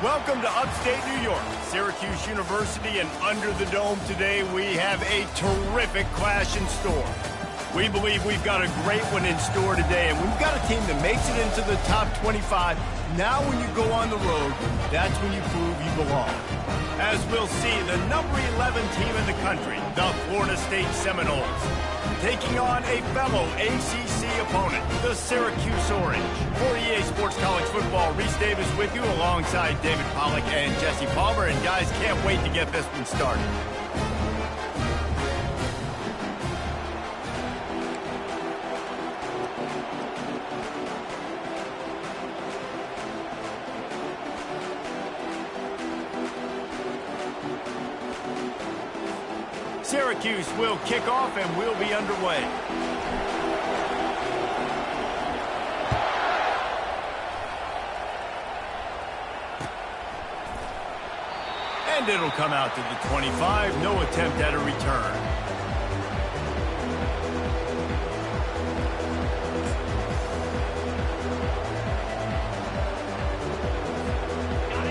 Welcome to upstate New York, Syracuse University, and under the dome today we have a terrific clash in store. We believe we've got a great one in store today, and we've got a team that makes it into the top 25. Now when you go on the road, that's when you prove you belong. As we'll see, the number 11 team in the country, the Florida State Seminoles, taking on a fellow ACC opponent, the Syracuse Orange. For EA Sports College Football, Reese Davis with you alongside David Pollack and Jesse Palmer. And guys, can't wait to get this one started. Syracuse will kick off and we'll be underway. And it'll come out to the 25. No attempt at a return.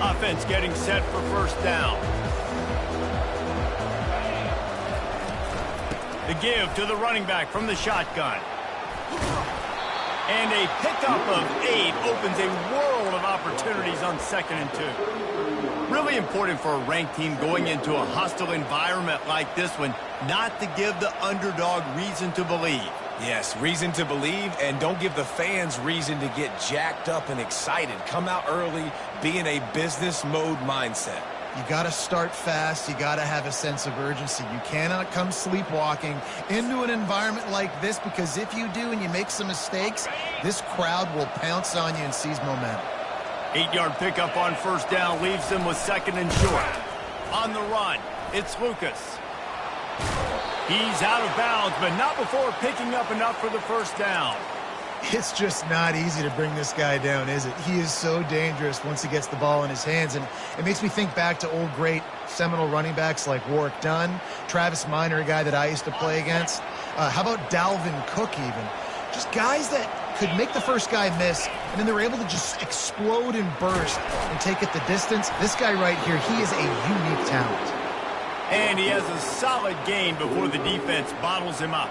Offense getting set for first down. The give to the running back from the shotgun. And a pickup of 8 opens a world of opportunities on 2nd and 2. Really important for a ranked team going into a hostile environment like this one, not to give the underdog reason to believe. Yes, reason to believe, and don't give the fans reason to get jacked up and excited. Come out early, be in a business mode mindset. You got to start fast. You got to have a sense of urgency. You cannot come sleepwalking into an environment like this, because if you do and you make some mistakes, this crowd will pounce on you and seize momentum. 8-yard pickup on first down leaves them with 2nd and short. On the run, it's Lucas. He's out of bounds, but not before picking up enough for the first down. It's just not easy to bring this guy down, is it? He is so dangerous once he gets the ball in his hands, and it makes me think back to old great Seminole running backs like Warwick Dunn, Travis Minor, a guy that I used to play against. How about Dalvin Cook even? Just guys that could make the first guy miss, and then they were able to just explode and burst and take it the distance. This guy right here, he is a unique talent. And he has a solid gain before the defense bottles him up.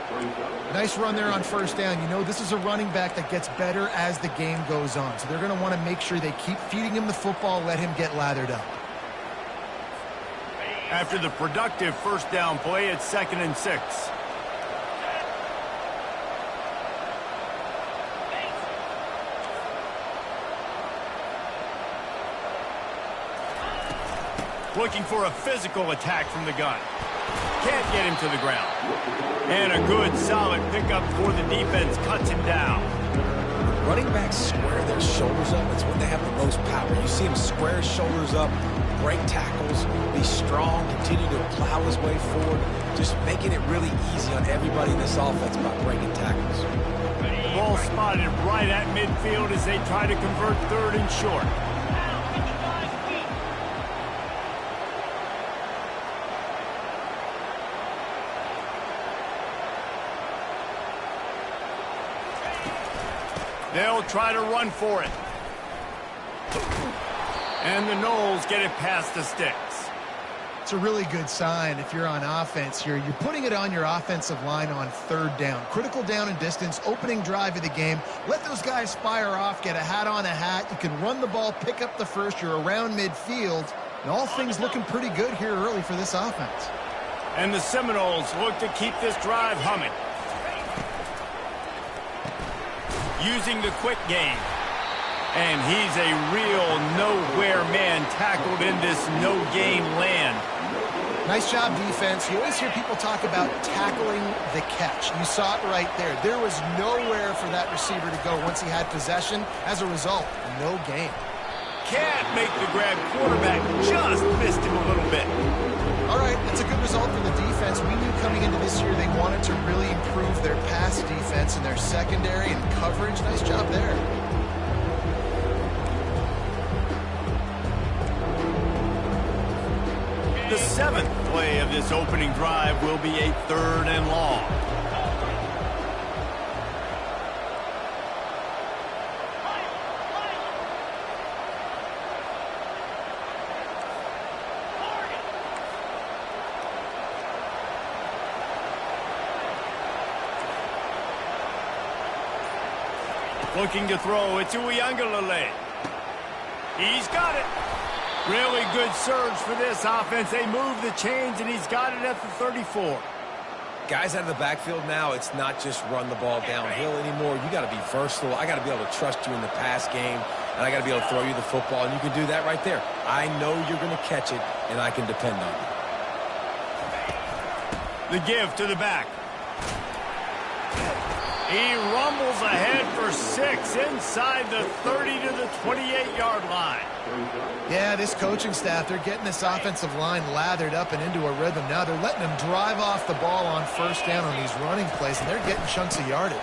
Nice run there on first down. You know, this is a running back that gets better as the game goes on. So they're going to want to make sure they keep feeding him the football, let him get lathered up. After the productive first down play, it's 2nd and 6. Looking for a physical attack from the gun. Can't get him to the ground. And a good, solid pickup for the defense cuts him down. Running backs square their shoulders up. It's when they have the most power. You see him square his shoulders up, break tackles, be strong, continue to plow his way forward, just making it really easy on everybody in this offense by breaking tackles. Ball spotted right at midfield as they try to convert 3rd and short. They'll try to run for it. And the Noles get it past the sticks. It's a really good sign if you're on offense here. You're putting it on your offensive line on 3rd down. Critical down and distance, opening drive of the game. Let those guys fire off, get a hat on a hat. You can run the ball, pick up the first. You're around midfield. And all things looking pretty good here early for this offense. And the Seminoles look to keep this drive humming. Using the quick game. And he's a real nowhere man tackled in this no-gain land. Nice job, defense. You always hear people talk about tackling the catch. You saw it right there. There was nowhere for that receiver to go once he had possession. As a result, no gain. Can't make the grab. Quarterback just missed him a little bit. All right, that's a good result for the defense. We knew coming into this year they wanted to really improve their pass defense and their secondary and coverage. Nice job there. The 7th play of this opening drive will be a 3rd and long. Looking to throw. It's Uiagalelei. He's got it. Really good surge for this offense. They move the chains, and he's got it at the 34. Guys out of the backfield now, it's not just run the ball downhill anymore. You got to be versatile. I got to be able to trust you in the pass game, and I got to be able to throw you the football, and you can do that right there. I know you're going to catch it, and I can depend on you. The give to the back. He rumbles ahead for 6 inside the 30 to the 28-yard line. Yeah, this coaching staff, they're getting this offensive line lathered up and into a rhythm. Now they're letting them drive off the ball on first down on these running plays, and they're getting chunks of yardage.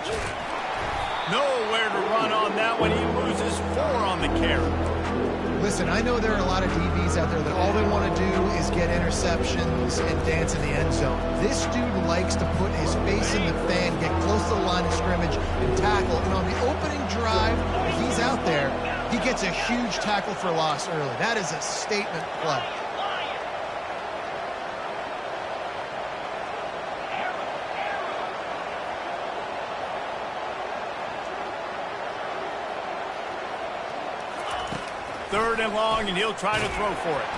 Nowhere to run on that one. He loses 4 on the carry. Listen, I know there are a lot of DBs out there that all they want to do is get interceptions and dance in the end zone. This dude likes to put his face in the fan, get close to the line of scrimmage, and tackle. And on the opening drive, if he's out there, he gets a huge tackle for loss early. That is a statement play. Third and long, and he'll try to throw for it.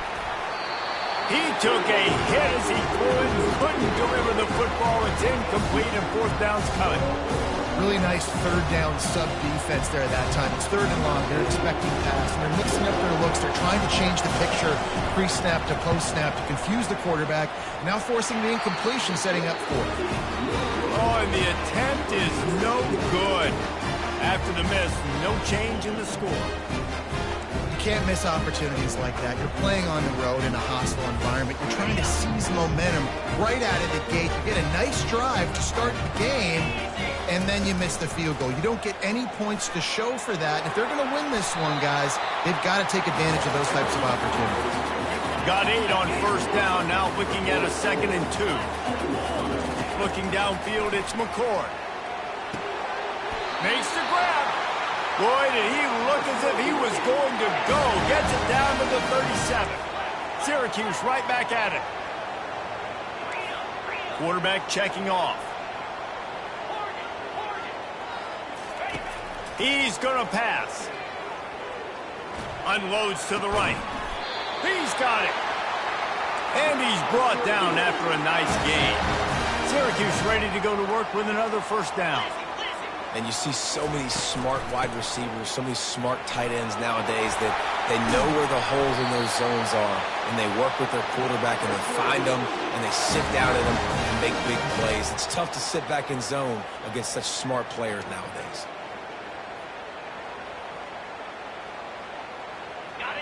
He took a hit as he couldn't deliver the football. It's incomplete, and fourth down's coming. Really nice third down sub defense there at that time. It's third and long. They're expecting pass, and they're mixing up their looks. They're trying to change the picture pre-snap to post-snap to confuse the quarterback, now forcing the incompletion, setting up fourth. Oh, and the attempt is no good. After the miss, no change in the score. Can't miss opportunities like that. You're playing on the road in a hostile environment. You're trying to seize momentum right out of the gate. You get a nice drive to start the game, and then you miss the field goal. You don't get any points to show for that. If they're going to win this one, guys, they've got to take advantage of those types of opportunities. Got 8 on first down. Now looking at a 2nd and 2. Looking downfield, it's McCord. Makes the grab. Boy, did he look as if he was going to go. Gets it down to the 37. Syracuse right back at it. Quarterback checking off. He's going to pass. Unloads to the right. He's got it. And he's brought down after a nice gain. Syracuse ready to go to work with another first down. And you see so many smart wide receivers, so many smart tight ends nowadays that they know where the holes in those zones are, and they work with their quarterback, and they find them, and they sit down in them and make big plays. It's tough to sit back in zone against such smart players nowadays.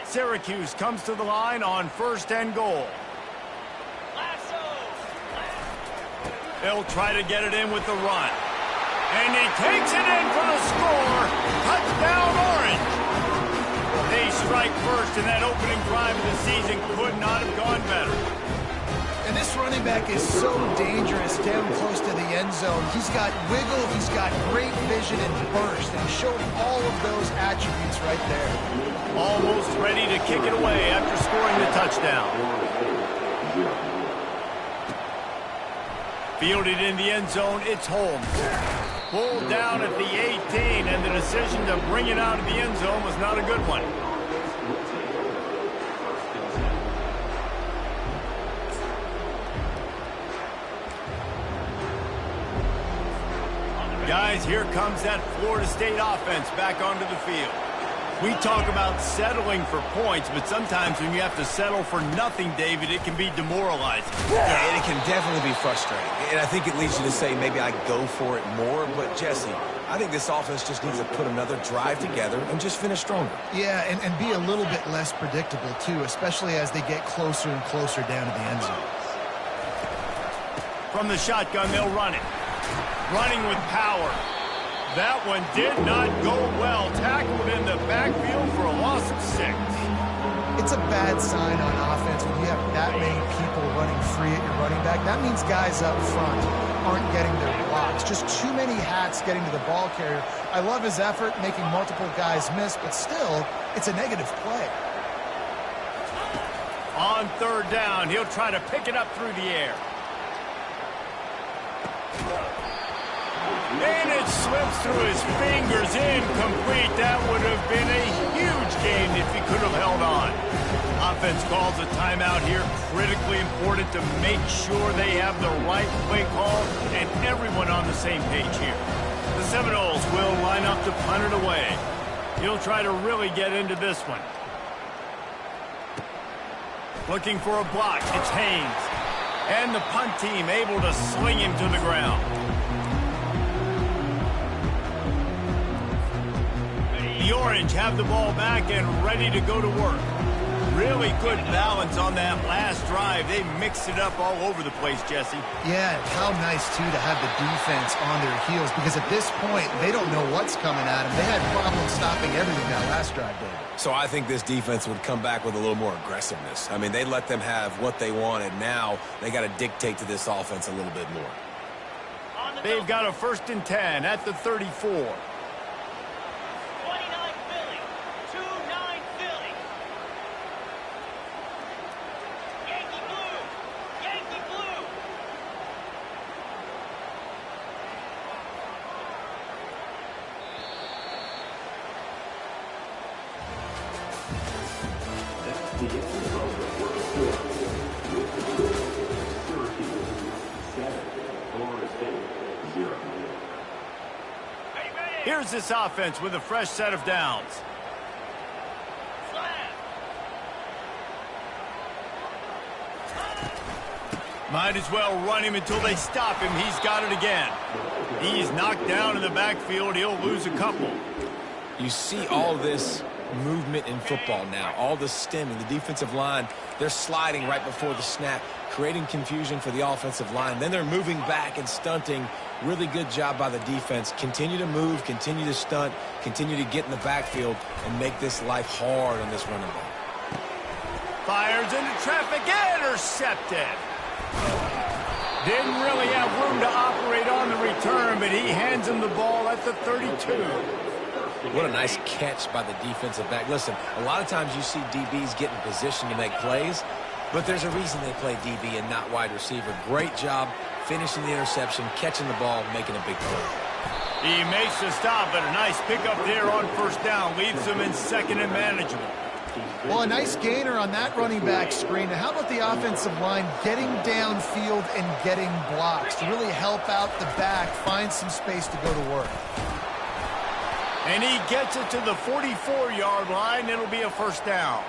Syracuse comes to the line on 1st and goal. They'll try to get it in with the run. And he takes it in for the score. Touchdown, Orange. They strike first, and that opening drive of the season could not have gone better. And this running back is so dangerous down close to the end zone. He's got wiggle, he's got great vision and burst, and he showed all of those attributes right there. Almost ready to kick it away after scoring the touchdown. Fielded in the end zone, it's Holmes. Pulled down at the 18, and the decision to bring it out of the end zone was not a good one. Guys, here comes that Florida State offense back onto the field. We talk about settling for points, but sometimes when you have to settle for nothing, David, it can be demoralizing. Yeah, and it can definitely be frustrating. And I think it leads you to say maybe I go for it more. But, Jesse, I think this offense just needs to put another drive together and just finish stronger. Yeah, and be a little bit less predictable, too, especially as they get closer and closer down to the end zone. From the shotgun, they'll run it. Running with power. That one did not go well. Tackled in the backfield for a loss of 6. It's a bad sign on offense when you have that many people running free at your running back. That means guys up front aren't getting their blocks. Just too many hats getting to the ball carrier. I love his effort, making multiple guys miss, but still, it's a negative play. On 3rd down, he'll try to pick it up through the air. And it slips through his fingers, incomplete. That would have been a huge gain if he could have held on. Offense calls a timeout here. Critically important to make sure they have the right play call and everyone on the same page here. The Seminoles will line up to punt it away. He'll try to really get into this one. Looking for a block. It's Haynes. And the punt team able to sling him to the ground. The Orange have the ball back and ready to go to work. Really good balance on that last drive. They mixed it up all over the place, Jesse. Yeah, how nice, too, to have the defense on their heels, because at this point, they don't know what's coming at them. They had problems stopping everything that last drive, David. So I think this defense would come back with a little more aggressiveness. I mean, they let them have what they wanted. Now they got to dictate to this offense a little bit more. They've got a 1st and 10 at the 34. Here's this offense with a fresh set of downs. Might as well run him until they stop him. He's got it again. He's knocked down in the backfield. He'll lose a couple. You see all this movement in football now, all the stemming. The defensive line, they're sliding right before the snap, creating confusion for the offensive line. Then they're moving back and stunting. Really good job by the defense. Continue to move, continue to stunt, continue to get in the backfield, and make this life hard on this running back. Fires into traffic, intercepted. Didn't really have room to operate on the return, but he hands him the ball at the 32. What a nice catch by the defensive back. Listen, a lot of times you see DBs get in position to make plays, but there's a reason they play DB and not wide receiver. Great job finishing the interception, catching the ball, making a big play. He makes the stop, but a nice pickup there on 1st down. Leaves them in 2nd and manageable. Well, a nice gainer on that running back screen. Now, how about the offensive line getting downfield and getting blocks to really help out the back, find some space to go to work? And he gets it to the 44-yard line. It'll be a 1st down.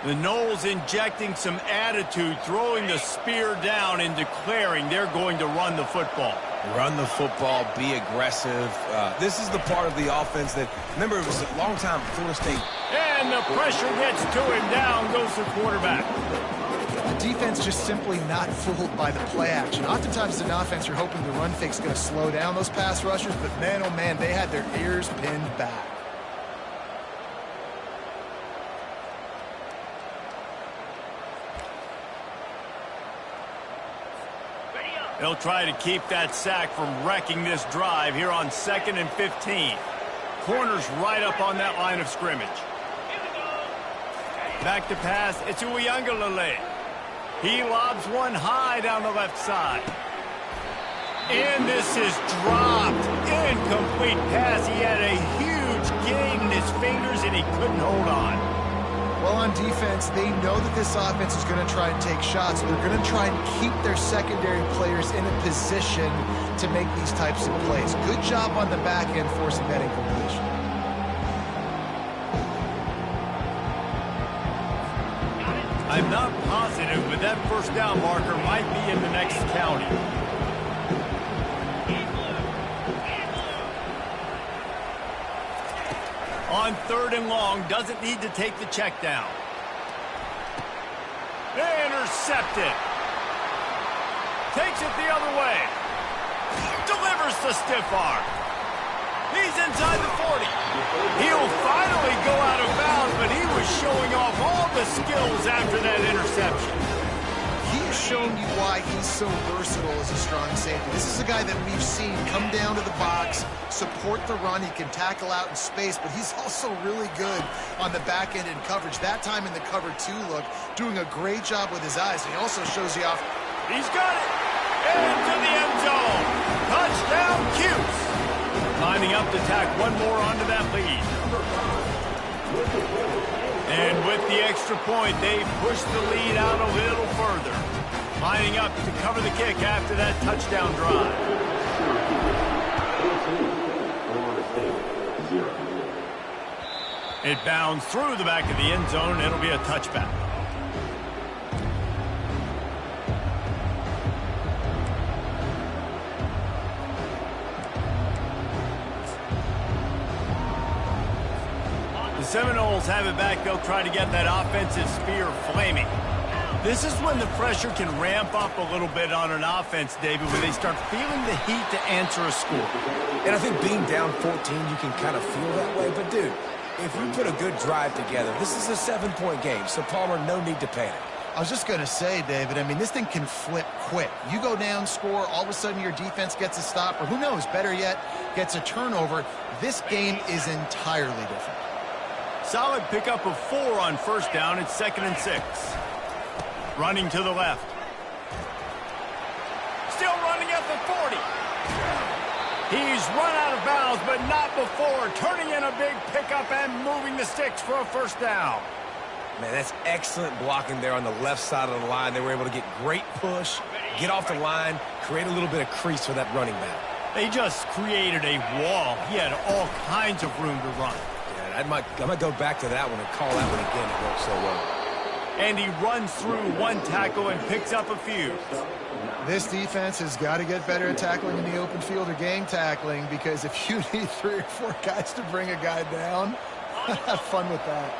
The Noles injecting some attitude, throwing the spear down and declaring they're going to run the football. Run the football, be aggressive. This is the part of the offense that, remember, it was a long time Florida State. And the pressure gets to him. Down goes the quarterback. The defense just simply not fooled by the play action. Oftentimes, as an offense, you're hoping the run fake's going to slow down those pass rushers, but man, oh man, they had their ears pinned back. They'll try to keep that sack from wrecking this drive here on 2nd and 15. Corners right up on that line of scrimmage. Back to pass. It's Uiagalelei. He lobs one high down the left side. And this is dropped. Incomplete pass. He had a huge gain in his fingers, and he couldn't hold on. Well, on defense, they know that this offense is going to try and take shots. They're going to try and keep their secondary players in a position to make these types of plays. Good job on the back end forcing that incompletion. I'm not positive, but that 1st down marker might be in the next county. On 3rd and long, doesn't need to take the check down. Intercepted. Takes it the other way. Delivers the stiff arm. He's inside the 40. He'll finally go out of bounds, but he was showing off all the skills after that interception. He's shown you why he's so versatile as a strong safety. This is a guy that we've seen come down to the box, support the run. He can tackle out in space, but he's also really good on the back end in coverage. That time in the cover 2 look, doing a great job with his eyes. He also shows you off. He's got it. Into the end zone. Touchdown, Cuse. Lining up to tack one more onto that lead. And with the extra point, they push the lead out a little further. Lining up to cover the kick after that touchdown drive. It bounds through the back of the end zone. It'll be a touchback. The Seminoles have it back. They'll try to get that offensive spear flaming. This is when the pressure can ramp up a little bit on an offense, David, when they start feeling the heat to answer a score. And I think being down 14, you can kind of feel that way. But, dude, if you put a good drive together, this is a 7-point game, so Palmer, no need to panic. I was just going to say, David, I mean, this thing can flip quick. You go down, score, all of a sudden your defense gets a stop, or who knows, better yet, gets a turnover. This game is entirely different. Solid pickup of 4 on first down. It's 2nd and 6. Running to the left. Still running at the 40. He's run out of bounds, but not before. Turning in a big pickup and moving the sticks for a first down. Man, that's excellent blocking there on the left side of the line. They were able to get great push, get off the line, create a little bit of crease for that running back. They just created a wall. He had all kinds of room to run. Yeah, I might go back to that one and call that one again. It worked so well. And he runs through one tackle and picks up a few. This defense has got to get better at tackling in the open field or gang tackling, because if you need 3 or 4 guys to bring a guy down, have fun with that.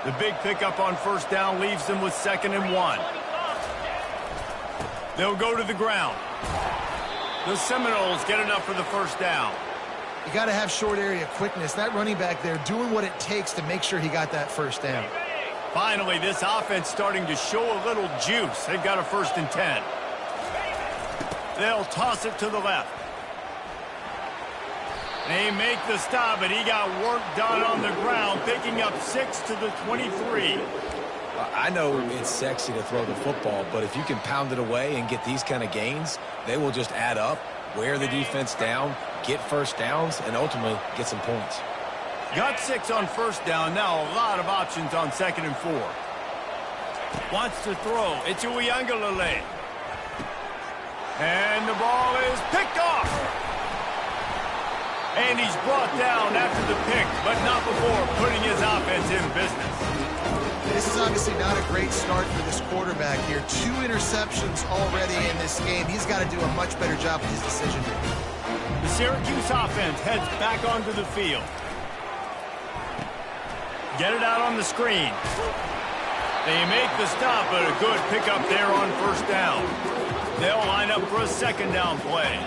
The big pickup on first down leaves them with 2nd and 1. They'll go to the ground. The Seminoles get enough for the first down. You got to have short area quickness. That running back there doing what it takes to make sure he got that first down. Finally, this offense starting to show a little juice. They've got a 1st and 10. They'll toss it to the left. They make the stop, but he got work done on the ground, picking up 6 to the 23. I know it's sexy to throw the football, but if you can pound it away and get these kind of gains, they will just add up, wear the defense down, get first downs, and ultimately get some points. Got 6 on first down. Now a lot of options on 2nd and 4. Wants to throw. It's Uyangalele. And the ball is picked off. And he's brought down after the pick, but not before putting his offense in business. This is obviously not a great start for this quarterback here. 2 interceptions already in this game. He's got to do a much better job with his decision making. The Syracuse offense heads back onto the field. Get it out on the screen. They make the stop, but a good pickup there on first down. They'll line up for a 2nd down play.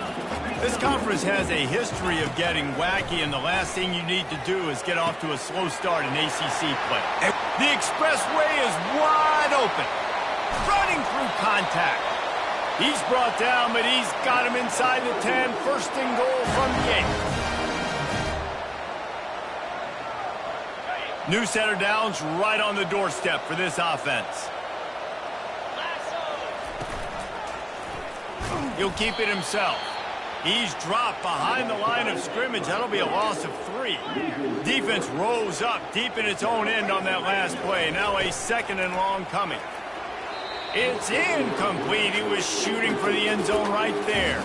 This conference has a history of getting wacky, and the last thing you need to do is get off to a slow start in ACC play. The expressway is wide open. Running through contact. He's brought down, but he's got him inside the 10. 1st and goal from the 8. New set of downs right on the doorstep for this offense. He'll keep it himself. He's dropped behind the line of scrimmage. That'll be a loss of 3. Defense rose up deep in its own end on that last play. Now a 2nd and long coming. It's incomplete. He was shooting for the end zone right there.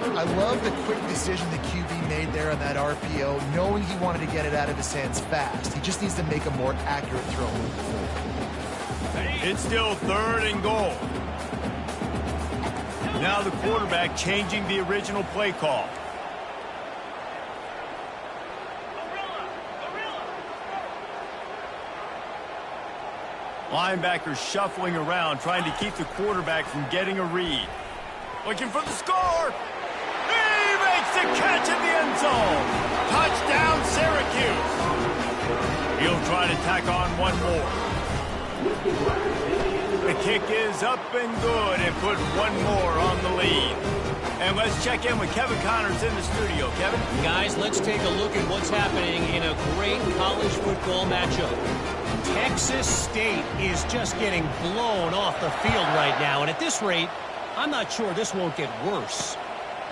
I love the quick decision the QB made there on that RPO, knowing he wanted to get it out of his hands fast. He just needs to make a more accurate throw moving forward. It's still 3rd and goal. Now the quarterback changing the original play call. Linebackers shuffling around, trying to keep the quarterback from getting a read. Looking for the score. He makes the catch in the end zone. Touchdown, Syracuse. He'll try to tack on one more. The kick is up and good, and put one more on the lead. And let's check in with Kevin Connors in the studio. Kevin? Guys, let's take a look at what's happening in a great college football matchup. Texas State is just getting blown off the field right now, and at this rate, I'm not sure this won't get worse.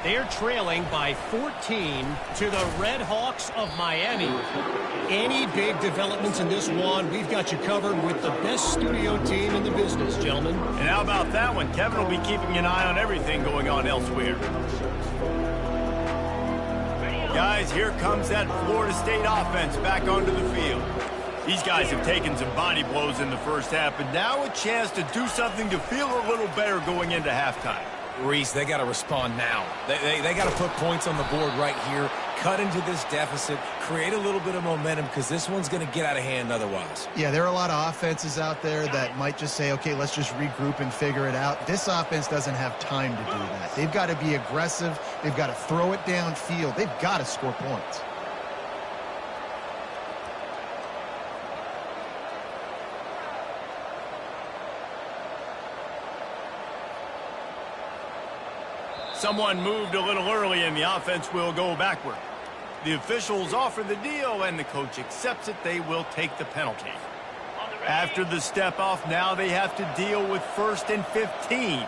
They are trailing by 14 to the Red Hawks of Miami. Any big developments in this one, we've got you covered with the best studio team in the business, gentlemen. And how about that one? Kevin will be keeping an eye on everything going on elsewhere. Guys, here comes that Florida State offense back onto the field. These guys have taken some body blows in the first half, but now a chance to do something to feel a little better going into halftime. Reese, they got to respond now. They got to put points on the board right here, cut into this deficit, create a little bit of momentum, because this one's going to get out of hand otherwise. Yeah, there are a lot of offenses out there that might just say, okay, let's just regroup and figure it out. This offense doesn't have time to do that. They've got to be aggressive. They've got to throw it downfield. They've got to score points. Someone moved a little early and the offense will go backward. The officials offer the deal and the coach accepts it. They will take the penalty. After the step off, now they have to deal with 1st and 15.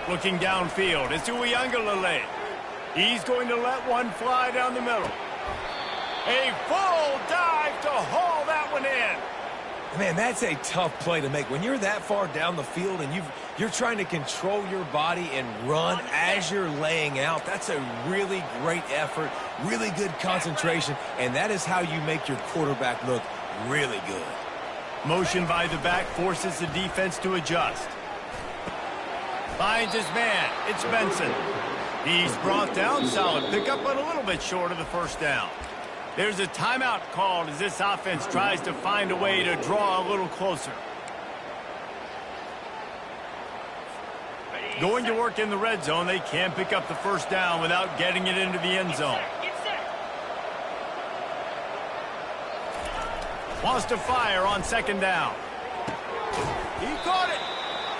Looking downfield, it's Uiagalelei. He's going to let one fly down the middle. A full dive to haul that one in. Man, that's a tough play to make. When you're that far down the field and you're trying to control your body and run as you're laying out, that's a really great effort, really good concentration, and that is how you make your quarterback look really good. Motion by the back forces the defense to adjust. Finds his man. It's Benson. He's brought down. Solid pickup, but a little bit short of the first down. There's a timeout called as this offense tries to find a way to draw a little closer. Going to work in the red zone, they can pick up the first down without getting it into the end zone. Wants to fire on 2nd down. He caught it.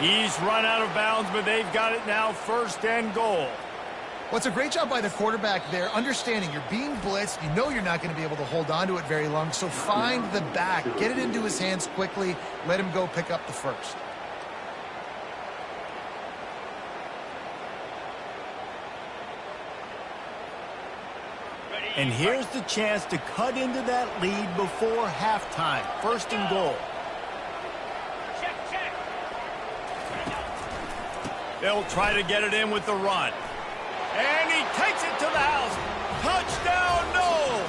He's run out of bounds, but they've got it now 1st and goal. Well, it's a great job by the quarterback there, understanding you're being blitzed. You know you're not going to be able to hold on to it very long, so find the back. Get it into his hands quickly. Let him go pick up the first. And here's the chance to cut into that lead before halftime. 1st and goal. They'll try to get it in with the run. And he takes it to the house. Touchdown, no!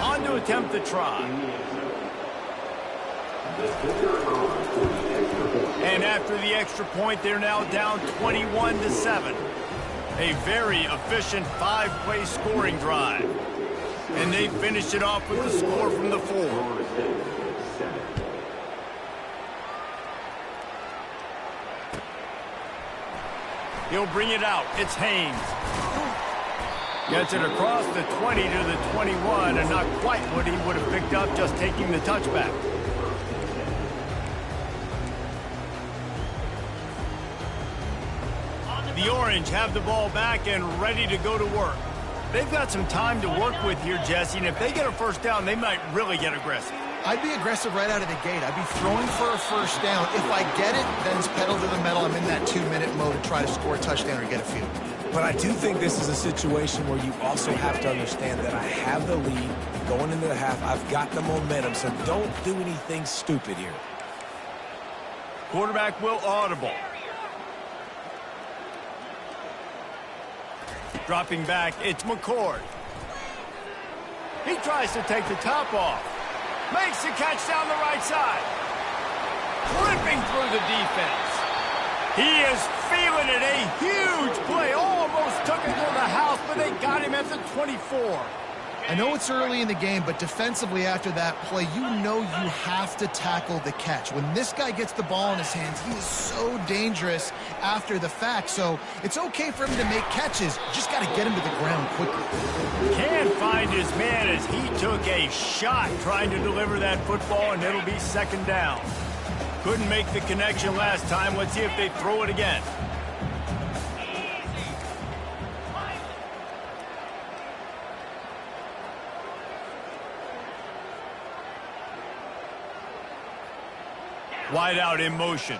On to attempt the try. And after the extra point, they're now down 21-7. A very efficient 5-play scoring drive. And they finished it off with the score from the 4. He'll bring it out. It's Haynes. Gets it across the 20 to the 21, and not quite what he would have picked up just taking the touchback. The Orange have the ball back and ready to go to work. They've got some time to work with here, Jesse, and if they get a first down, they might really get aggressive. I'd be aggressive right out of the gate. I'd be throwing for a first down. If I get it, then it's pedal to the metal. I'm in that 2-minute mode to try to score a touchdown or get a field. But I do think this is a situation where you also have to understand that I have the lead going into the half. I've got the momentum, so don't do anything stupid here. Quarterback will audible. Dropping back, it's McCord. He tries to take the top off. Makes the catch down the right side. Ripping through the defense. He is feeling it. A huge play. Almost took it to the house, but they got him at the 24. I know it's early in the game, but defensively after that play, you know you have to tackle the catch. When this guy gets the ball in his hands, he is so dangerous after the fact. So it's okay for him to make catches. You just got to get him to the ground quickly. Can't find his man as he took a shot trying to deliver that football, and it'll be 2nd down. Couldn't make the connection last time. Let's see if they throw it again. Wide out in motion.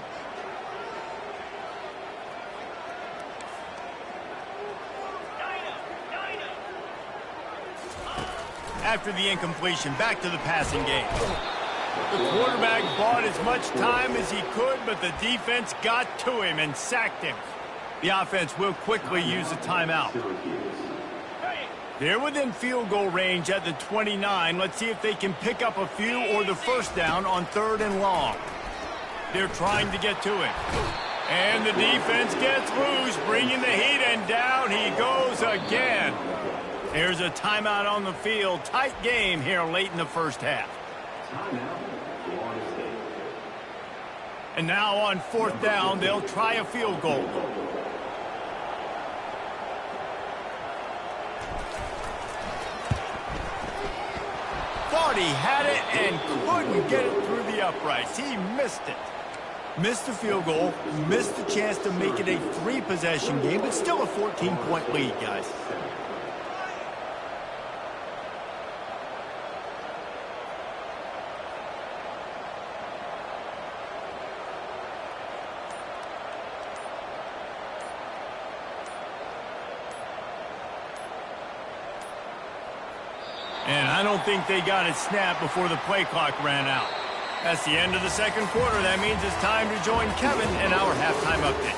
After the incompletion, back to the passing game. The quarterback bought as much time as he could, but the defense got to him and sacked him. The offense will quickly use a timeout. They're within field goal range at the 29. Let's see if they can pick up a few or the first down on 3rd and long. They're trying to get to him. And the defense gets loose, bringing the heat, and down he goes again. There's a timeout on the field. Tight game here late in the first half. And now on 4th down, they'll try a field goal. Thought he had it and couldn't get it through the uprights. He missed it. Missed the field goal, missed the chance to make it a 3-possession game, but still a 14-point lead, guys. And I don't think they got it snapped before the play clock ran out. That's the end of the second quarter. That means it's time to join Kevin in our halftime update.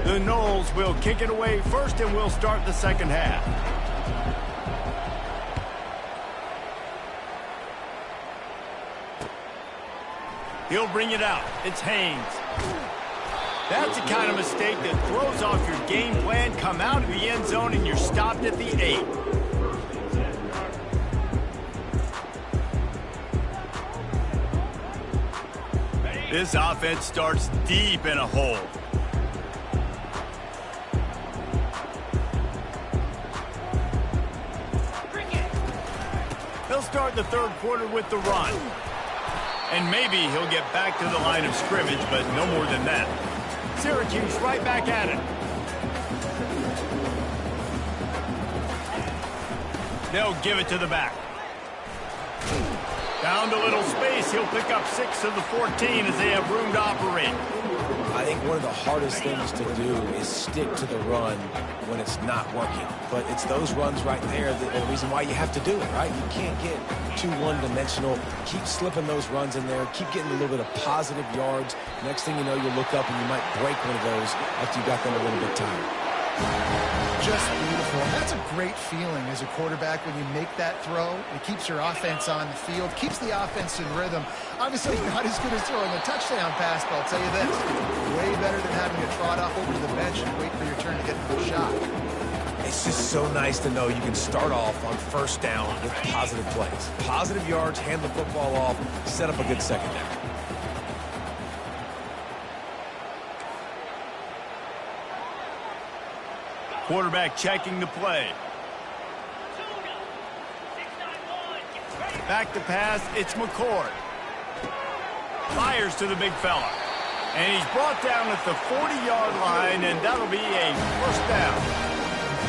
The Noles will kick it away first, and we'll start the second half. He'll bring it out. It's Haynes. That's the kind of mistake that throws off your game plan. Come out of the end zone, and you're stopped at the 8. This offense starts deep in a hole. They'll start the third quarter with the run. And maybe he'll get back to the line of scrimmage, but no more than that. Syracuse right back at it. They'll give it to the back. Found a little space. He'll pick up 6 of the 14 as they have room to operate. I think one of the hardest things to do is stick to the run when it's not working. But it's those runs right there that are the reason why you have to do it, right? You can't get too one-dimensional. Keep slipping those runs in there. Keep getting a little bit of positive yards. Next thing you know, you look up and you might break one of those after you got them a little bit tired. Just beautiful. That's a great feeling as a quarterback when you make that throw. It keeps your offense on the field, keeps the offense in rhythm. Obviously, not as good as throwing a touchdown pass, but I'll tell you this, way better than having to trot off over to the bench and wait for your turn to get the shot. It's just so nice to know you can start off on first down with positive plays. Positive yards, hand the football off, set up a good second down. Quarterback checking the play. Back to pass, it's McCord. Fires to the big fella. And he's brought down at the 40-yard line, and that'll be a first down.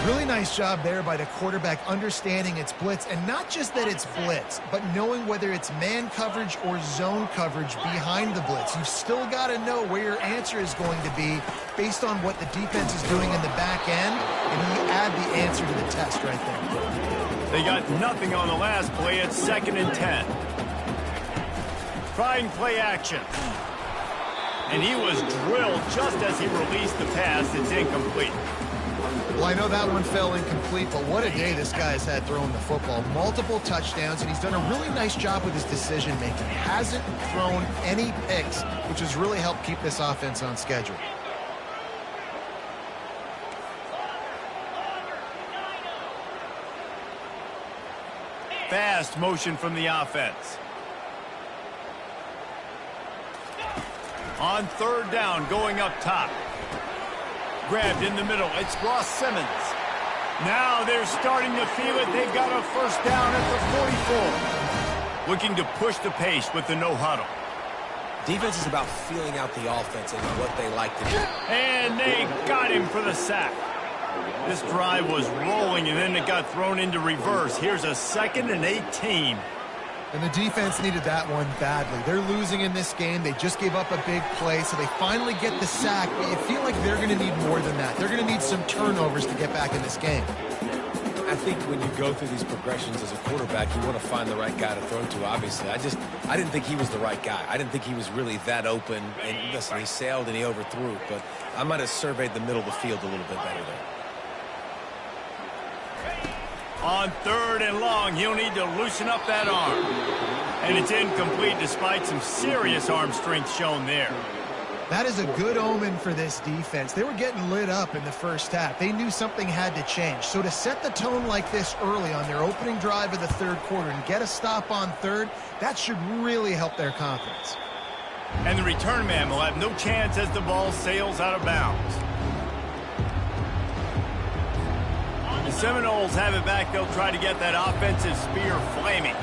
Really nice job there by the quarterback understanding it's blitz, and not just that it's blitz, but knowing whether it's man coverage or zone coverage behind the blitz. You've still got to know where your answer is going to be based on what the defense is doing in the back end, and you add the answer to the test right there. They got nothing on the last play. It's 2nd and 10. Trying play action. And he was drilled just as he released the pass. It's incomplete. Well, I know that one fell incomplete, but what a day this guy has had throwing the football. Multiple touchdowns, and he's done a really nice job with his decision-making. Hasn't thrown any picks, which has really helped keep this offense on schedule. Fast motion from the offense. On 3rd down, going up top. Grabbed in the middle. It's Ross Simmons. Now they're starting to feel it. They've got a first down at the 44. Looking to push the pace with the no huddle. Defense is about feeling out the offense and what they like to do. And they got him for the sack. This drive was rolling, and then it got thrown into reverse. Here's a 2nd and 18. And the defense needed that one badly. They're losing in this game. They just gave up a big play, so they finally get the sack. But you feel like they're going to need more than that. They're going to need some turnovers to get back in this game. I think when you go through these progressions as a quarterback, you want to find the right guy to throw to, obviously. I didn't think he was the right guy. I didn't think he was really that open. And listen, he sailed and he overthrew it, but I might have surveyed the middle of the field a little bit better there. On 3rd and long, he'll need to loosen up that arm. And it's incomplete despite some serious arm strength shown there. That is a good omen for this defense. They were getting lit up in the first half. They knew something had to change. So to set the tone like this early on their opening drive of the 3rd quarter and get a stop on 3rd, that should really help their confidence. And the return man will have no chance as the ball sails out of bounds. The Seminoles have it back. They'll try to get that offensive spear flaming.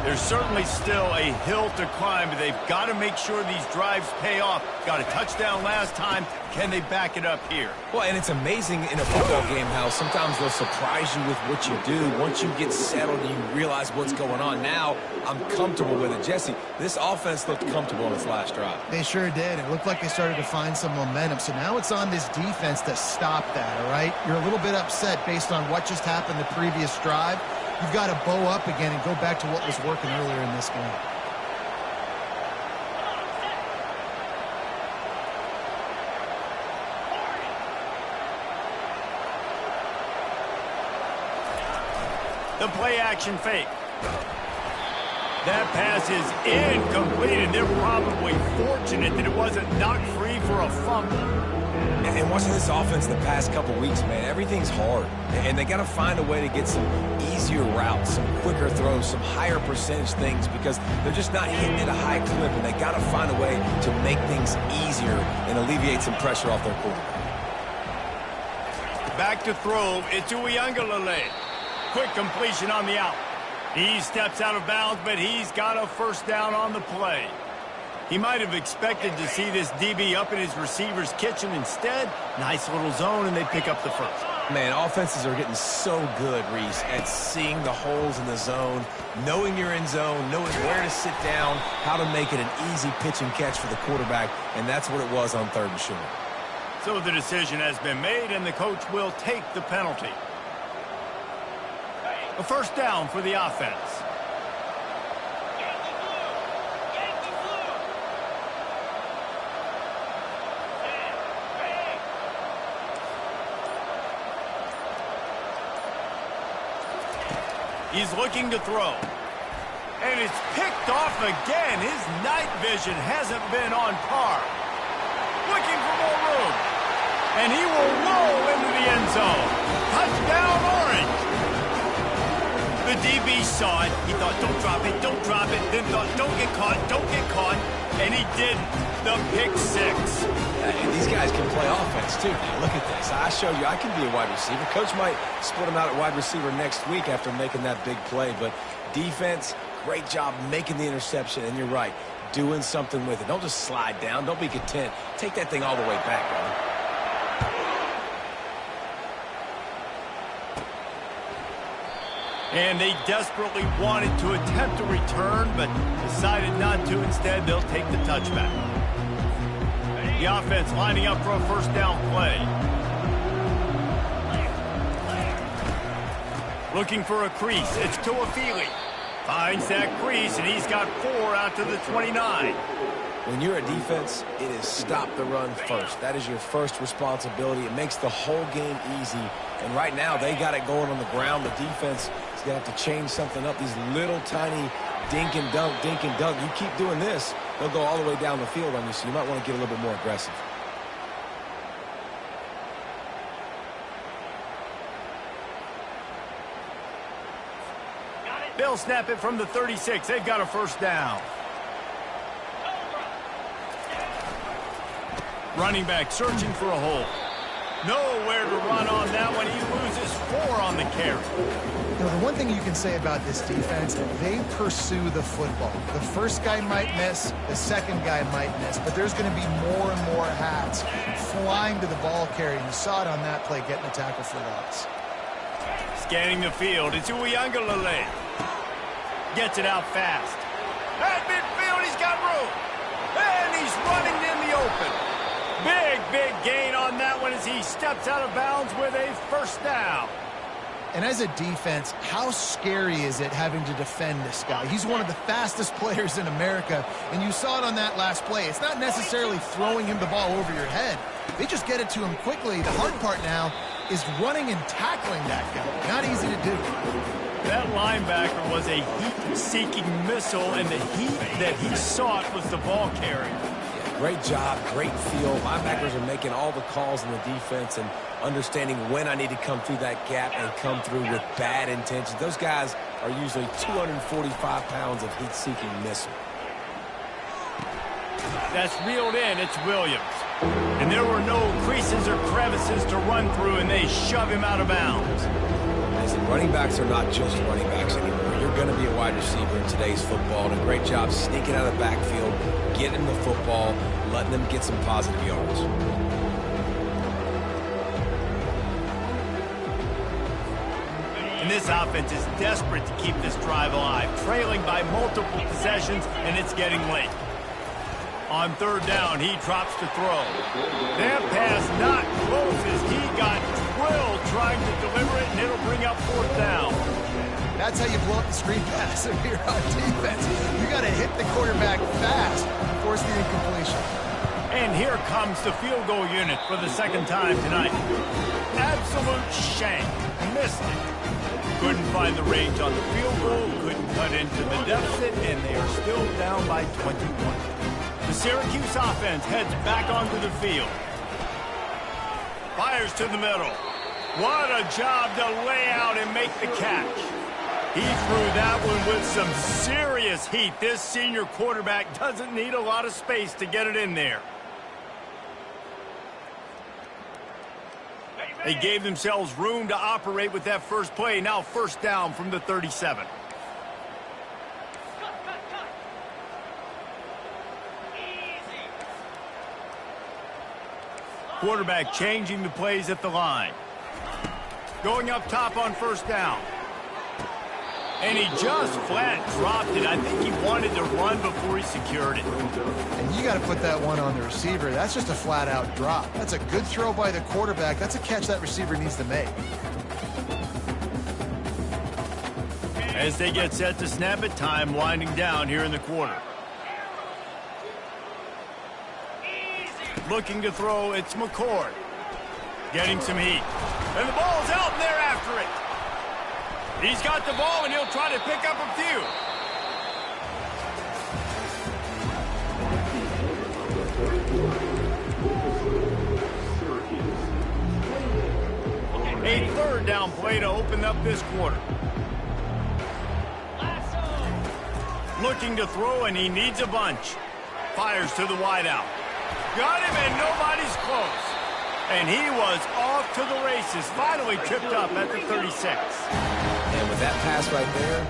There's certainly still a hill to climb, but they've got to make sure these drives pay off. Got a touchdown last time. Can they back it up here? Well, and it's amazing in a football game how sometimes they'll surprise you with what you do. Once you get settled and you realize what's going on, now I'm comfortable with it. Jesse, this offense looked comfortable on its last drive. They sure did. It looked like they started to find some momentum. So now it's on this defense to stop that, all right? You're a little bit upset based on what just happened the previous drive. You've got to bow up again and go back to what was working earlier in this game. The play action fake. That pass is incomplete, and they're probably fortunate that it wasn't knocked free for a fumble. And watching this offense the past couple weeks, man, everything's hard. And they got to find a way to get some easier routes, some quicker throws, some higher percentage things because they're just not hitting at a high clip, and they got to find a way to make things easier and alleviate some pressure off their quarterback. Back to throw. It's Uiagalelei. Quick completion on the out. He steps out of bounds, but he's got a first down on the play. He might have expected to see this DB up in his receiver's kitchen. Instead, nice little zone, and they pick up the first. Man, offenses are getting so good, Reese, at seeing the holes in the zone, knowing you're in zone, knowing where to sit down, how to make it an easy pitch and catch for the quarterback, and that's what it was on 3rd and short. So the decision has been made, and the coach will take the penalty. A first down for the offense. He's looking to throw. And it's picked off again. His night vision hasn't been on par. Looking for more room. And he will roll into the end zone. Touchdown, Orange. The DB saw it. He thought, don't drop it, don't drop it. Then thought, don't get caught, don't get caught. And he didn't. The pick six. And these guys can play offense, too. Now, look at this. I showed you I can be a wide receiver. Coach might split him out at wide receiver next week after making that big play. But defense, great job making the interception. And you're right, doing something with it. Don't just slide down. Don't be content. Take that thing all the way back, brother. And they desperately wanted to attempt a return, but decided not to. Instead, they'll take the touchback. The offense lining up for a first down play. Looking for a crease. It's Tuafili. Finds that crease, and he's got 4 out to the 29. When you're a defense, it is stop the run first. That is your first responsibility. It makes the whole game easy. And right now, they got it going on the ground. The defense is going to have to change something up. These little tiny dink and dunk, dink and dunk. You keep doing this, they'll go all the way down the field on you, so you might want to get a little bit more aggressive. They'll snap it from the 36. They've got a first down. Running back searching for a hole. Nowhere to run on that one. He loses 4 on the carry. You know, the one thing you can say about this defense, they pursue the football. The first guy might miss, the second guy might miss, but there's going to be more and more hats flying to the ball carrier. You saw it on that play, getting the tackle for loss. Scanning the field, it's Uiagalelei. Gets it out fast. At midfield, he's got room. And he's running in the open. Big gain on that one as he steps out of bounds with a first down. And as a defense, how scary is it having to defend this guy? He's one of the fastest players in America, and you saw it on that last play. It's not necessarily throwing him the ball over your head. They just get it to him quickly. The hard part now is running and tackling that guy. Not easy to do. That linebacker was a heat-seeking missile, and the heat that he sought was the ball carrier. Great job, great feel. Linebackers are making all the calls in the defense and understanding when I need to come through that gap and come through with bad intentions. Those guys are usually 245 pounds of heat-seeking missile. That's reeled in. It's Williams. And there were no creases or crevices to run through, and they shove him out of bounds. Listen, running backs are not just running backs anymore. You're going to be a wide receiver in today's football. And a great job sneaking out of the backfield, getting the football, letting them get some positive yards. And this offense is desperate to keep this drive alive, trailing by multiple possessions, and it's getting late. On third down, he drops to throw. That pass not close as he got drilled trying to deliver it, and it'll bring up fourth down. That's how you blow up the screen pass if you're on defense. You got to hit the quarterback fast, force the incompletion. And here comes the field goal unit for the second time tonight. Absolute shank. Missed it. Couldn't find the range on the field goal, couldn't cut into the deficit, and they are still down by 21. The Syracuse offense heads back onto the field. Fires to the middle. What a job to lay out and make the catch. He threw that one with some serious heat. This senior quarterback doesn't need a lot of space to get it in there. They gave themselves room to operate with that first play. Now first down from the 37. Quarterback changing the plays at the line. Going up top on first down. And he just flat dropped it. I think he wanted to run before he secured it. And you got to put that one on the receiver. That's just a flat-out drop. That's a good throw by the quarterback. That's a catch that receiver needs to make. As they get set to snap it, time winding down here in the quarter. Looking to throw, it's McCord. Getting some heat. And the ball's out, and they're after it. He's got the ball, and he'll try to pick up a few. A third down play to open up this quarter. Looking to throw, and he needs a bunch. Fires to the wideout. Got him, and nobody's close. And he was off to the races. Finally tripped up at the 36. And with that pass right there,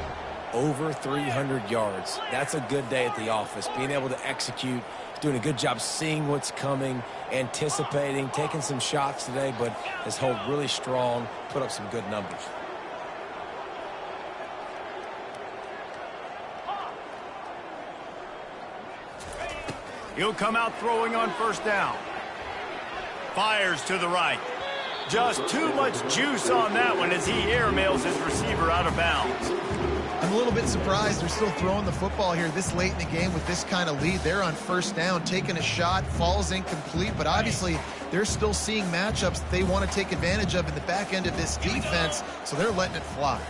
over 300 yards. That's a good day at the office. Being able to execute, doing a good job seeing what's coming, anticipating, taking some shots today, but has held really strong, put up some good numbers. He'll come out throwing on first down. Fires to the right. Just too much juice on that one as he airmails his receiver out of bounds. I'm a little bit surprised they're still throwing the football here this late in the game with this kind of lead. They're on first down, taking a shot, falls incomplete, but obviously they're still seeing matchups that they want to take advantage of in the back end of this defense, so they're letting it fly.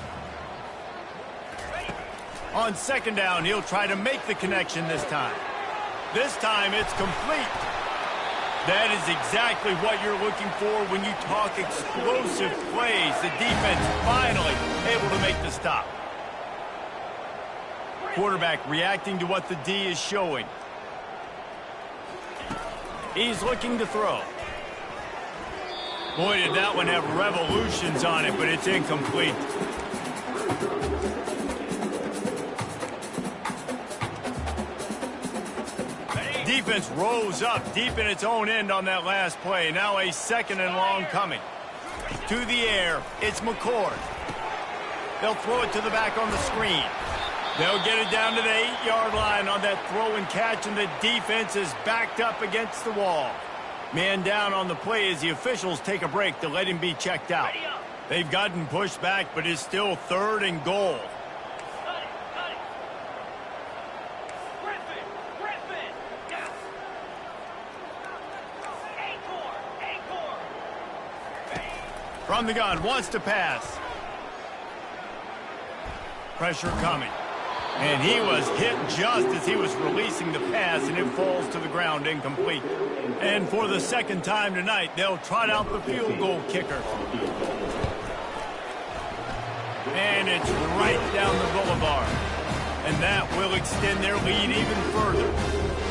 On second down, he'll try to make the connection this time. This time it's complete. That is exactly what you're looking for when you talk explosive plays. The defense finally able to make the stop. Quarterback reacting to what the D is showing. He's looking to throw. Boy, did that one have revolutions on it, but it's incomplete. Defense rose up deep in its own end on that last play. Now a second and long coming. To the air, it's McCord. They'll throw it to the back on the screen. They'll get it down to the 8-yard line on that throw and catch, and the defense is backed up against the wall. Man down on the play as the officials take a break to let him be checked out. They've gotten pushed back, but it's still 3rd and goal. From the gun, wants to pass. Pressure coming. And he was hit just as he was releasing the pass, and it falls to the ground incomplete. And for the 2nd time tonight, they'll trot out the field goal kicker. And it's right down the boulevard. And that will extend their lead even further.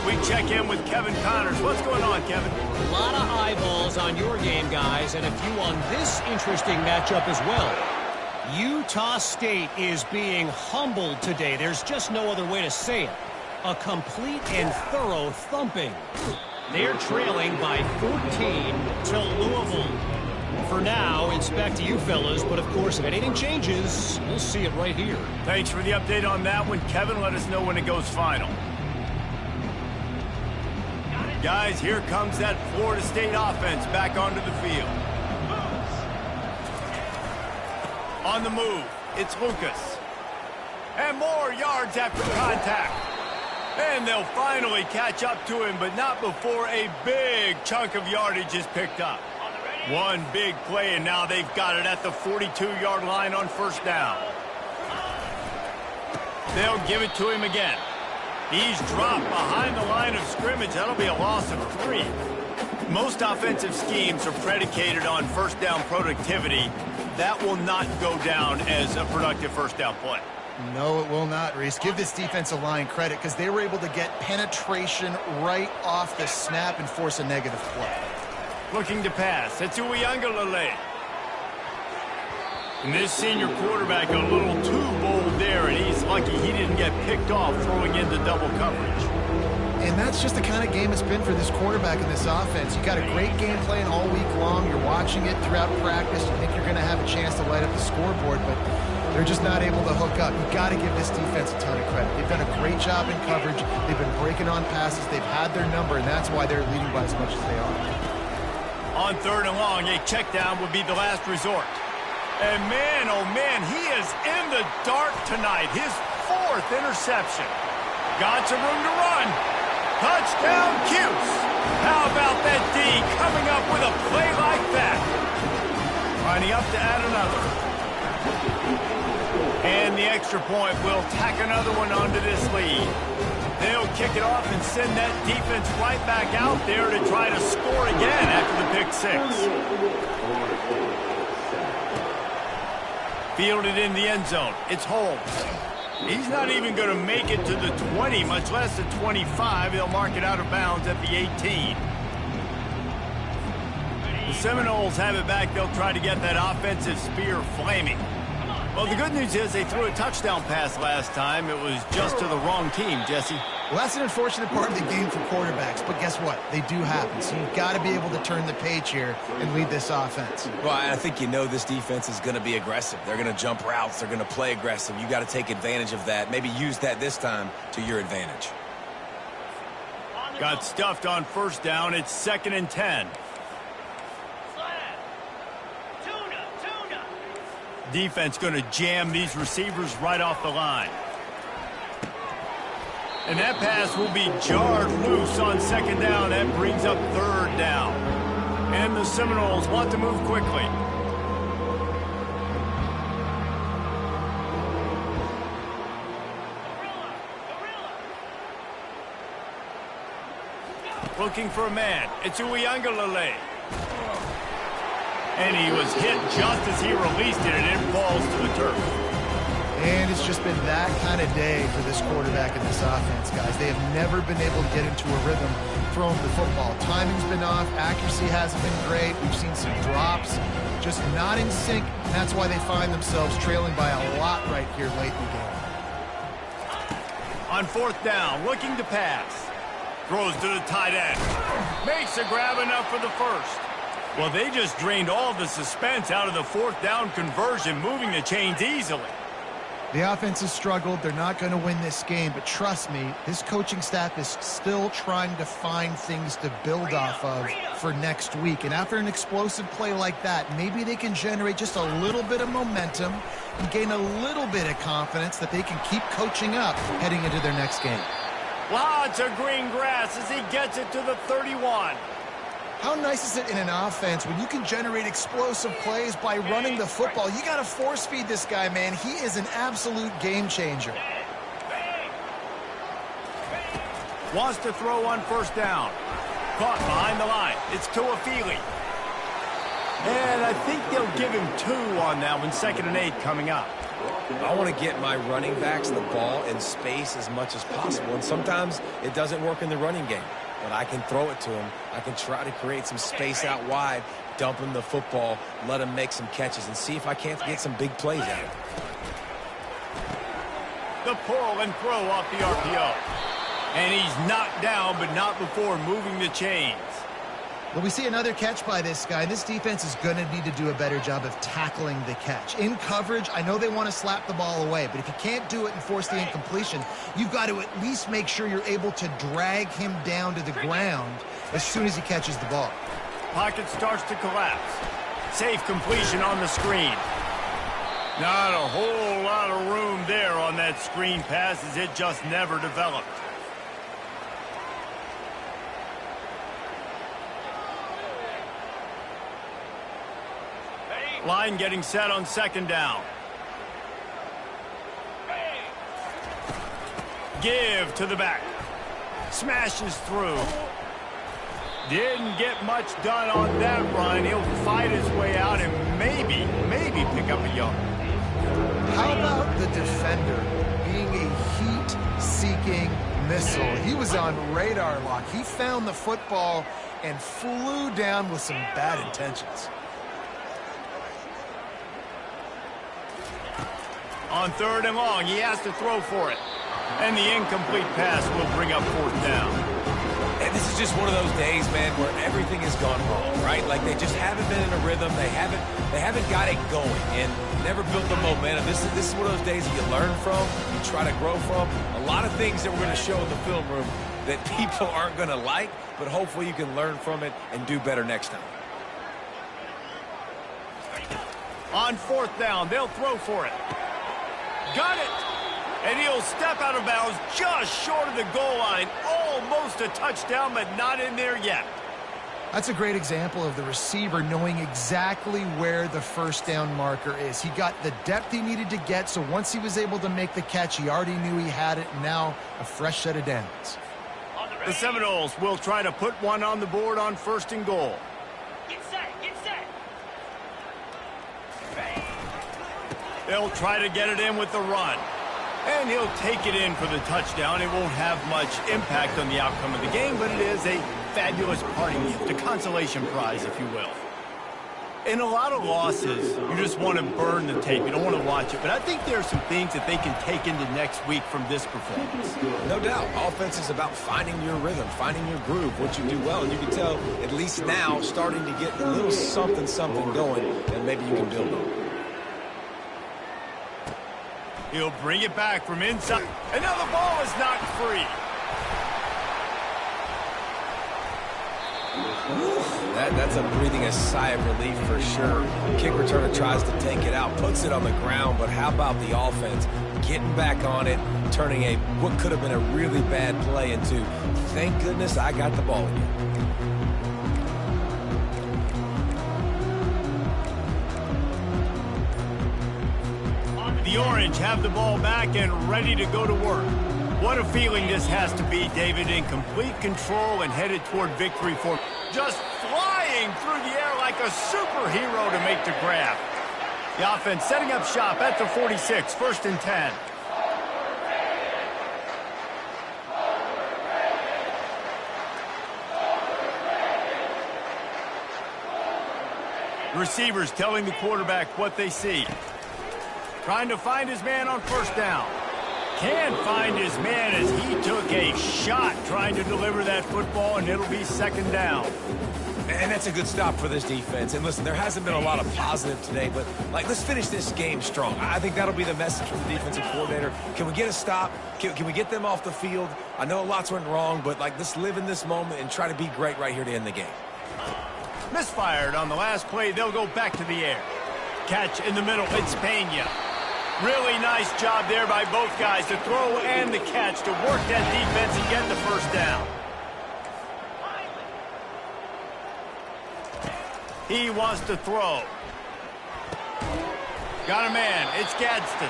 We check in with Kevin Connors. What's going on, Kevin? A lot of eyeballs on your game, guys, and a few on this interesting matchup as well. Utah State is being humbled today. There's just no other way to say it. A complete and thorough thumping. They're trailing by 14 to Louisville. For now, it's back to you fellas, but of course, if anything changes, we'll see it right here. Thanks for the update on that one, Kevin. Let us know when it goes final. Guys, here comes that Florida State offense back onto the field. On the move, it's Lucas. And more yards after contact. And they'll finally catch up to him, but not before a big chunk of yardage is picked up. One big play, and now they've got it at the 42-yard line on 1st down. They'll give it to him again. He's dropped behind the line of scrimmage. That'll be a loss of 3. Most offensive schemes are predicated on 1st down productivity. That will not go down as a productive 1st down play. No, it will not, Reese. Give this defensive line credit because they were able to get penetration right off the snap and force a negative play. Looking to pass. It's Uiagalelei. And this senior quarterback a little too bold there, and he's lucky he didn't get picked off throwing into double coverage. And that's just the kind of game it's been for this quarterback in this offense. You got a great game plan all week long. You're watching it throughout practice. You think you're going to have a chance to light up the scoreboard, but they're just not able to hook up. You got to give this defense a ton of credit. They've done a great job in coverage. They've been breaking on passes. They've had their number, and that's why they're leading by as much as they are. On 3rd and long, a check down would be the last resort. And man, oh man, he is in the dark tonight. His 4th interception. Got some room to run. Touchdown, Cuse. How about that D coming up with a play like that? Lining up to add another. And the extra point will tack another one onto this lead. They'll kick it off and send that defense right back out there to try to score again after the pick 6. Fielded in the end zone. It's Holmes. He's not even going to make it to the 20, much less the 25. They'll mark it out of bounds at the 18. The Seminoles have it back. They'll try to get that offensive spear flaming. Well, the good news is they threw a touchdown pass last time. It was just to the wrong team, Jesse. Well, that's an unfortunate part of the game for quarterbacks, but guess what? They do happen. So you've got to be able to turn the page here and lead this offense. Well, I think this defense is going to be aggressive. They're going to jump routes. They're going to play aggressive. You got to take advantage of that. Maybe use that this time to your advantage. Got stuffed on 1st down. It's 2nd and 10. Defense going to jam these receivers right off the line. And that pass will be jarred loose on 2nd down. That brings up 3rd down. And the Seminoles want to move quickly. Looking for a man. It's Uiagalelei. And he was hit just as he released it, and it falls to the turf. And it's just been that kind of day for this quarterback in this offense, guys. They have never been able to get into a rhythm throwing the football. Timing's been off. Accuracy hasn't been great. We've seen some drops. Just not in sync. And that's why they find themselves trailing by a lot right here late in the game. On 4th down, looking to pass. Throws to the tight end. Makes a grab enough for the 1st. Well, they just drained all the suspense out of the 4th down conversion, moving the chains easily. The offense has struggled. They're not going to win this game, but trust me, this coaching staff is still trying to find things to build off of for next week. And after an explosive play like that, maybe they can generate just a little bit of momentum and gain a little bit of confidence that they can keep coaching up heading into their next game. Lots of green grass as he gets it to the 31. How nice is it in an offense when you can generate explosive plays by running the football? You got to force feed this guy, man. He is an absolute game changer. Wants to throw on first down. Caught behind the line. It's Tuafili. And I think they'll give him 2 on that one. 2nd and 8 coming up. I want to get my running backs the ball in space as much as possible. And sometimes it doesn't work in the running game. But I can throw it to him. I can try to create some space out wide, dump him the football, let him make some catches, and see if I can't get some big plays out of him. The pull and throw off the RPO. And he's knocked down, but not before moving the chains. Well, we see another catch by this guy. This defense is going to need to do a better job of tackling the catch. In coverage, I know they want to slap the ball away, but if you can't do it and force the incompletion, you've got to at least make sure you're able to drag him down to the ground as soon as he catches the ball. Pocket starts to collapse. Safe completion on the screen. Not a whole lot of room there on that screen pass as it just never developed. Line getting set on 2nd down. Give to the back. Smashes through. Didn't get much done on that run. He'll fight his way out and maybe pick up a yard. How about the defender being a heat-seeking missile? He was on radar lock. He found the football and flew down with some bad intentions. On 3rd and long, he has to throw for it. And the incomplete pass will bring up 4th down. And this is just one of those days, man, where everything has gone wrong, right? Like they just haven't been in a rhythm. They haven't got it going and never built the momentum. This is one of those days that you learn from, you try to grow from. A lot of things that we're going to show in the film room that people aren't going to like, but hopefully you can learn from it and do better next time. On 4th down, they'll throw for it. Got it! And he'll step out of bounds just short of the goal line. Almost a touchdown, but not in there yet. That's a great example of the receiver knowing exactly where the first down marker is. He got the depth he needed to get, so once he was able to make the catch, he already knew he had it, and now a fresh set of downs. The Seminoles will try to put one on the board on 1st and goal. Get set, get set. They'll try to get it in with the run. And he'll take it in for the touchdown. It won't have much impact on the outcome of the game, but it is a fabulous parting gift, a consolation prize, if you will. In a lot of losses, you just want to burn the tape. You don't want to watch it. But I think there are some things that they can take into next week from this performance. No doubt. Offense is about finding your rhythm, finding your groove, what you do well. And you can tell, at least now, starting to get a little something going, and maybe you can build on. He'll bring it back from inside. And now the ball is knocked free. That's breathing a sigh of relief for sure. Kick returner tries to take it out, puts it on the ground, but how about the offense getting back on it, turning what could have been a really bad play into, thank goodness I got the ball again. The Orange have the ball back and ready to go to work. What a feeling this has to be, David, in complete control and headed toward victory for just flying through the air like a superhero to make the grab. The offense setting up shop at the 46, 1st and 10. Receivers telling the quarterback what they see. Trying to find his man on 1st down. Can't find his man as he took a shot trying to deliver that football, and it'll be 2nd down. And that's a good stop for this defense. And listen, there hasn't been a lot of positive today, but, let's finish this game strong. I think that'll be the message from the defensive coordinator. Can we get a stop? Can we get them off the field? I know lots went wrong, but, let's live in this moment and try to be great right here to end the game. Misfired on the last play. They'll go back to the air. Catch in the middle. It's Pena. Really nice job there by both guys to throw and the catch to work that defense and get the first down. He wants to throw. Got a man. It's Gadsden.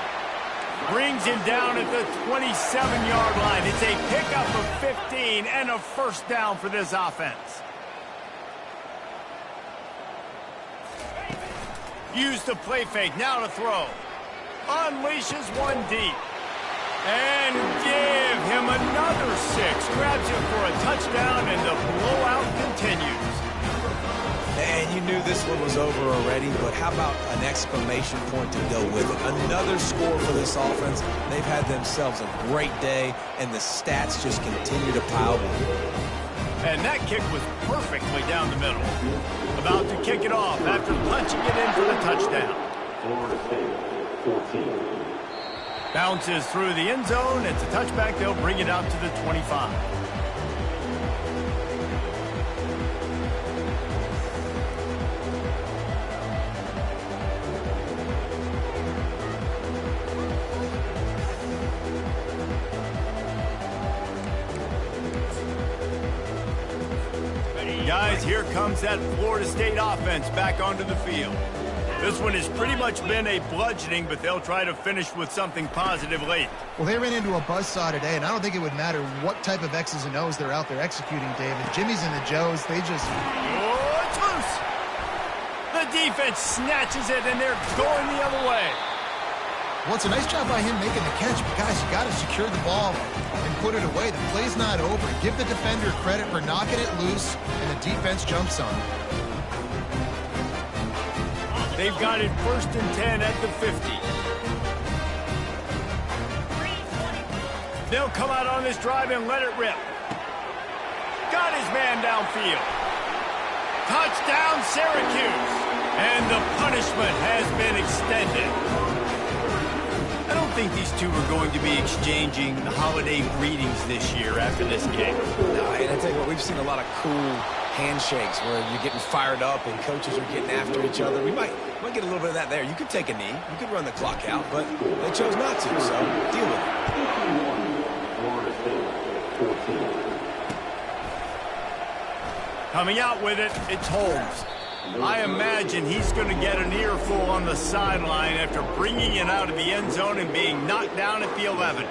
Brings him down at the 27-yard line. It's a pickup of 15 and a first down for this offense. Use the play fake. Now to throw. Unleashes one deep. And give him another 6. Grabs him for a touchdown, and the blowout continues. And you knew this one was over already, but how about an exclamation point to go with it? Another score for this offense. They've had themselves a great day, and the stats just continue to pile on. And that kick was perfectly down the middle. About to kick it off after punching it in for the touchdown. Florida State, 14. Bounces through the end zone. It's a touchback. They'll bring it out to the 25. Guys, here comes that Florida State offense back onto the field. This one has pretty much been a bludgeoning, but they'll try to finish with something positive late. Well, they ran into a buzzsaw today, and I don't think it would matter what type of X's and O's they're out there executing, David. Jimmy's and the Joes, they just... Oh, it's loose. The defense snatches it, and they're going the other way. Well, it's a nice job by him making the catch, but guys, you got to secure the ball and put it away. The play's not over. Give the defender credit for knocking it loose, and the defense jumps on it. They've got it 1st and 10 at the 50. They'll come out on this drive and let it rip. Got his man downfield. Touchdown, Syracuse. And the punishment has been extended. I don't think these two are going to be exchanging holiday greetings this year after this game. No, and I tell you what, we've seen a lot of cool handshakes where you're getting fired up and coaches are getting after each other. We might get a little bit of that there. You could take a knee. You could run the clock out, but they chose not to, so deal with it. Florida State, 14. Coming out with it, it's Holmes. I imagine he's going to get an earful on the sideline after bringing it out of the end zone and being knocked down at the 11.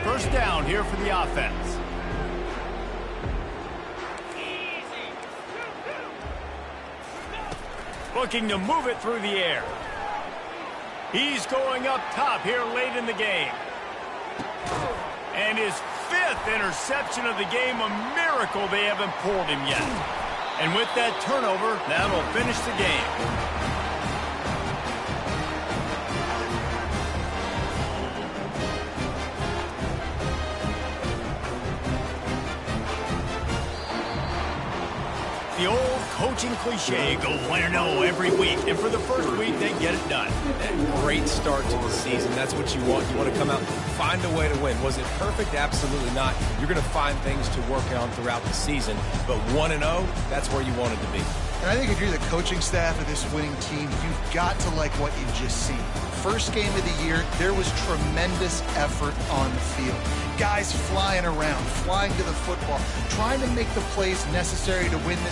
First down here for the offense. Looking to move it through the air. He's going up top here late in the game. And his 5th interception of the game, a miracle they haven't pulled him yet. And with that turnover, that'll finish the game. The old coaching cliche, go win or no every week. And for the first week, they get it done. That great start to the season. That's what you want. You want to come out, find a way to win. Was it perfect? Absolutely not. You're going to find things to work on throughout the season. But 1-0, that's where you wanted to be. And I think if you're the coaching staff of this winning team, you've got to like what you've just seen. First game of the year, there was tremendous effort on the field. Guys flying around, flying to the football, trying to make the plays necessary to win this